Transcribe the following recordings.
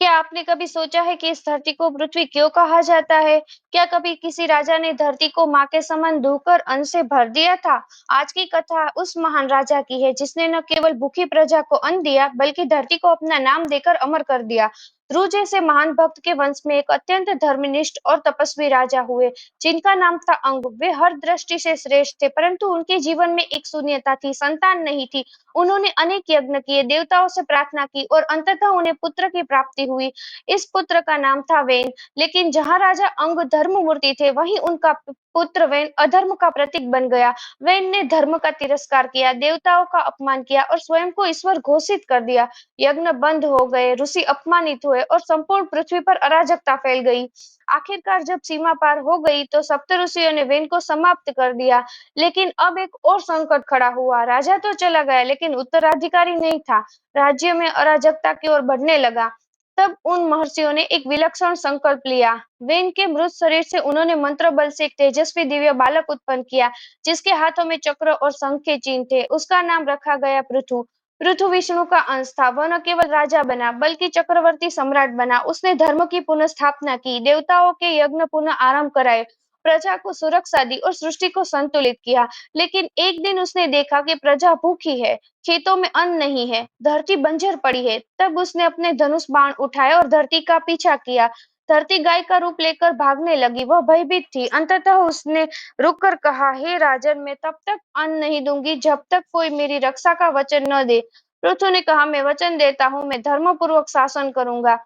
क्या आपने कभी सोचा है कि इस धरती को पृथ्वी क्यों कहा जाता है? क्या कभी किसी राजा ने धरती को माँ के समान धोकर अन्न से भर दिया था? आज की कथा उस महान राजा की है जिसने न केवल भूखी प्रजा को अन्न दिया, बल्कि धरती को अपना नाम देकर अमर कर दिया। ध्रुव जैसे महान भक्त के वंश में एक अत्यंत धर्मनिष्ठ और तपस्वी राजा हुए, जिनका नाम था अंग। वे हर दृष्टि से श्रेष्ठ थे, परंतु उनके जीवन में एक शून्यता थी, संतान नहीं थी। उन्होंने अनेक यज्ञ किए, देवताओं से प्रार्थना की और अंततः उन्हें पुत्र की प्राप्ति हुई। इस पुत्र का नाम था वेन। लेकिन जहाँ राजा अंग धर्म मूर्ति थे, वहीं उनका पुत्र वेन अधर्म का प्रतीक बन गया। वेन ने धर्म का तिरस्कार किया, देवताओं का अपमान किया और स्वयं को ईश्वर घोषित कर दिया। यज्ञ बंद हो गए, ऋषि अपमानित हुए और संपूर्ण पृथ्वी पर अराजकता फैल गई। आखिरकार जब सीमा पार हो गई तो सप्तऋषियों ने वेन को समाप्त कर दिया। लेकिन अब एक और संकट खड़ा हुआ। राजा तो चला गया, लेकिन उत्तराधिकारी नहीं था। राज्य में अराजकता की ओर बढ़ने लगा। तब उन महर्षियों ने एक विलक्षण संकल्प लिया। वेन के मृत शरीर से उन्होंने मंत्र बल से एक तेजस्वी दिव्य बालक उत्पन्न किया, जिसके हाथों में चक्र और शंख के चिन्ह थे। उसका नाम रखा गया पृथु। पृथु विष्णु का अंश था। वह न केवल राजा बना, बल्कि चक्रवर्ती सम्राट बना। उसने धर्म की पुनः स्थापना की, देवताओं के यज्ञ पुनः आरंभ कराए, प्रजा को सुरक्षा दी और सृष्टि को संतुलित किया। लेकिन एक दिन उसने देखा कि प्रजा भूखी है, खेतों में अन्न नहीं है, धरती बंजर पड़ी है। तब उसने अपने धनुष बाण उठाए और धरती का पीछा किया। धरती गाय का रूप लेकर भागने लगी। वह भयभीत थी। अंततः उसने रुककर कहा, हे राजन, मैं तब तक अन्न नहीं दूंगी जब तक कोई मेरी रक्षा का वचन न दे। पृथु ने कहा, मैं वचन देता हूँ, मैं धर्म पूर्वक शासन करूंगा।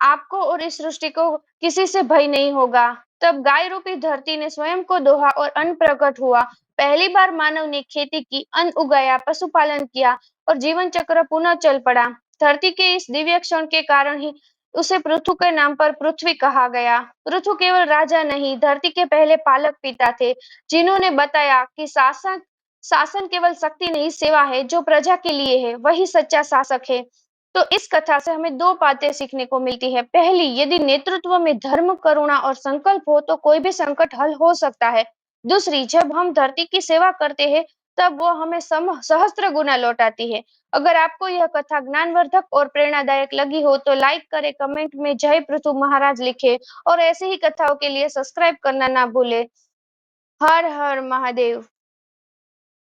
आपको और इस सृष्टि को किसी से भय नहीं होगा। तब गाय रूपी धरती ने स्वयं को दोहा और अन्न प्रकट हुआ। पहली बार मानव ने खेती की, अन्न उगाया, पशुपालन किया और जीवन चक्र पुनः चल पड़ा। धरती के इस दिव्य क्षण के कारण ही उसे पृथु के नाम पर पृथ्वी कहा गया। पृथु केवल राजा नहीं, धरती के पहले पालक पिता थे, जिन्होंने बताया कि शासन शासन केवल शक्ति नहीं, सेवा है। जो प्रजा के लिए है, वही सच्चा शासक है। तो इस कथा से हमें दो बातें सीखने को मिलती है। पहली, यदि नेतृत्व में धर्म, करुणा और संकल्प हो तो कोई भी संकट हल हो सकता है। दूसरी, जब हम धरती की सेवा करते हैं, तब वो हमें सहस्त्र गुना लौटाती है। अगर आपको यह कथा ज्ञानवर्धक और प्रेरणादायक लगी हो तो लाइक करें, कमेंट में जय पृथु महाराज लिखे और ऐसे ही कथाओं के लिए सब्सक्राइब करना ना भूले। हर हर महादेव।